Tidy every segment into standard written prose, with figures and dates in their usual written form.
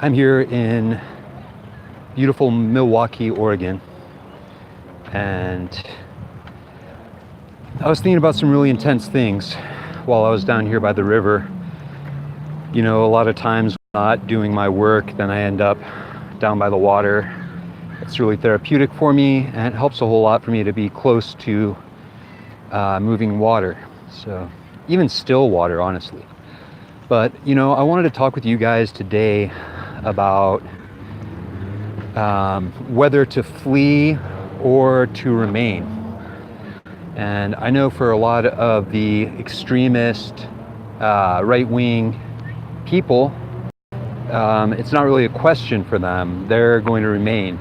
I'm here in beautiful Milwaukee, Oregon, and I was thinking about some really intense things while I was down here by the river. You know, a lot of times when I'm not doing my work, then I end up down by the water. It's really therapeutic for me, and it helps a whole lot for me to be close to moving water. So even still water, honestly. But, you know, I wanted to talk with you guys today about whether to flee or to remain. And I know for a lot of the extremist, right-wing people, it's not really a question for them. They're going to remain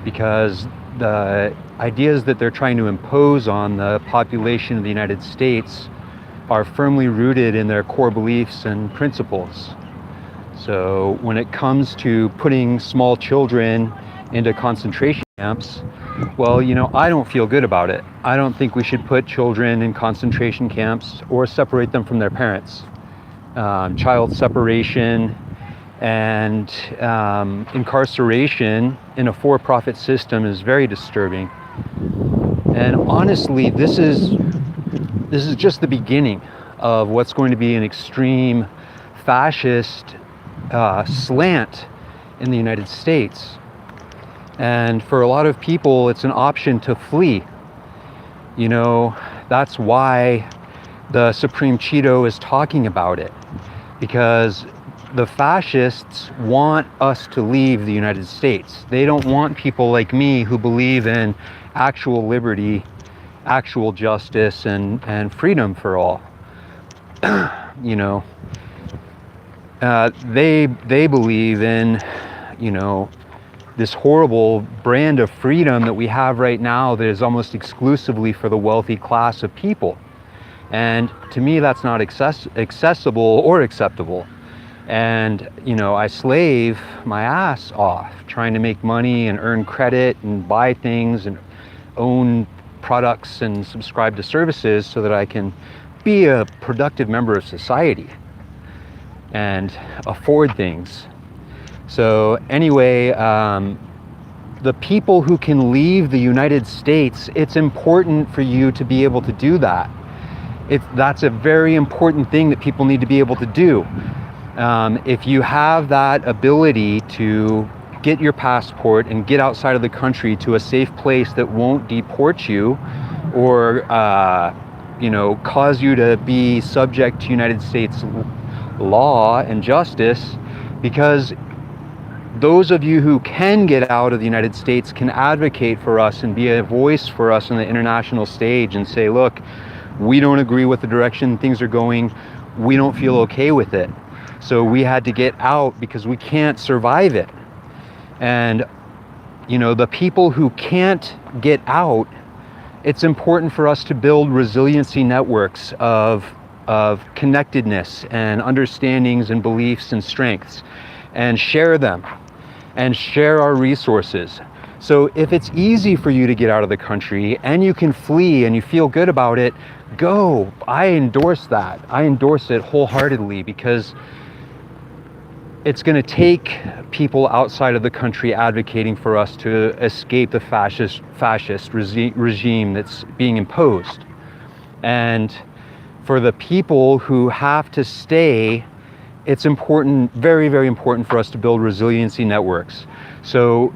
because the ideas that they're trying to impose on the population of the United States are firmly rooted in their core beliefs and principles. So when it comes to putting small children into concentration camps, well, you know, I don't feel good about it. I don't think we should put children in concentration camps or separate them from their parents. Child separation and incarceration in a for-profit system is very disturbing. And honestly, this is just the beginning of what's going to be an extreme fascist slant in the United States. And for a lot of people, it's an option to flee. You know, that's why the Supreme Cheeto is talking about it, because the fascists want us to leave the United States. They don't want people like me who believe in actual liberty, actual justice, and freedom for all. You know, they believe in, you know, this horrible brand of freedom that we have right now that is almost exclusively for the wealthy class of people. And to me, that's not accessible or acceptable. And, you know, I slave my ass off trying to make money and earn credit and buy things and own products and subscribe to services so that I can be a productive member of society and afford things. So anyway, the people who can leave the United States, it's important for you to be able to do that. That's a very important thing that people need to be able to do. If you have that ability to get your passport and get outside of the country to a safe place that won't deport you or you know, cause you to be subject to United States law and justice, because those of you who can get out of the United States can advocate for us and be a voice for us on the international stage and say, look, we don't agree with the direction things are going. We don't feel okay with it. So we had to get out because we can't survive it. And, you know, the people who can't get out, it's important for us to build resiliency networks of connectedness and understandings and beliefs and strengths, and share them and share our resources. So if it's easy for you to get out of the country and you can flee and you feel good about it, go. I endorse that. I endorse it wholeheartedly, because it's going to take people outside of the country advocating for us to escape the fascist regime that's being imposed. And for the people who have to stay, it's important, very, very important for us to build resiliency networks. So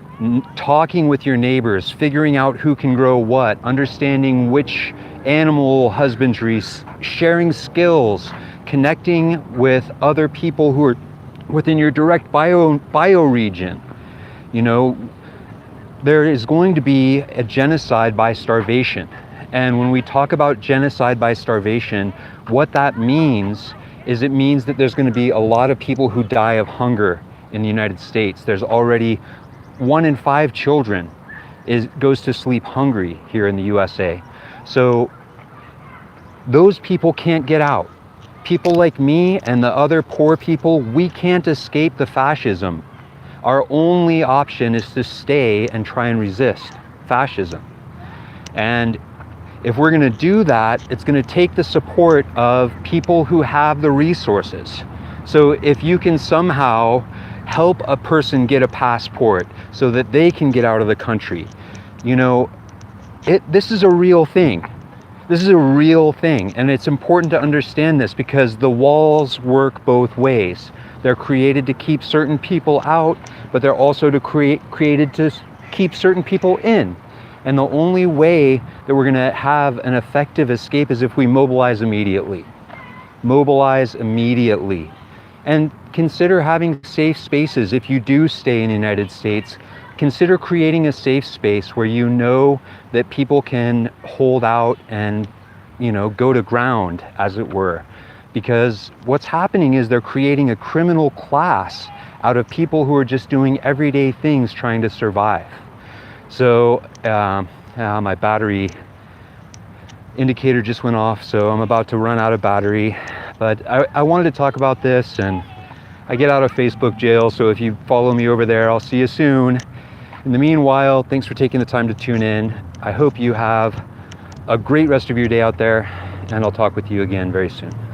talking with your neighbors, figuring out who can grow what, understanding which animal husbandry, sharing skills, connecting with other people who are within your direct bio region. You know, there is going to be a genocide by starvation. And when we talk about genocide by starvation, what that means is it means that there's going to be a lot of people who die of hunger in the United States. There's already 1 in 5 children goes to sleep hungry here in the USA. So those people can't get out. People like me and the other poor people, we can't escape the fascism. Our only option is to stay and try and resist fascism. And if we're going to do that, it's going to take the support of people who have the resources. So if you can somehow help a person get a passport so that they can get out of the country. You know, this is a real thing. This is a real thing, and it's important to understand this because the walls work both ways. They're created to keep certain people out, but they're also created to keep certain people in. And the only way that we're going to have an effective escape is if we mobilize immediately. Mobilize immediately. And consider having safe spaces. If you do stay in the United States, consider creating a safe space where you know that people can hold out and, you know, go to ground, as it were. Because what's happening is they're creating a criminal class out of people who are just doing everyday things trying to survive. So my battery indicator just went off, so I'm about to run out of battery. But I wanted to talk about this, and I get out of Facebook jail, so if you follow me over there, I'll see you soon. In the meanwhile, thanks for taking the time to tune in. I hope you have a great rest of your day out there, and I'll talk with you again very soon.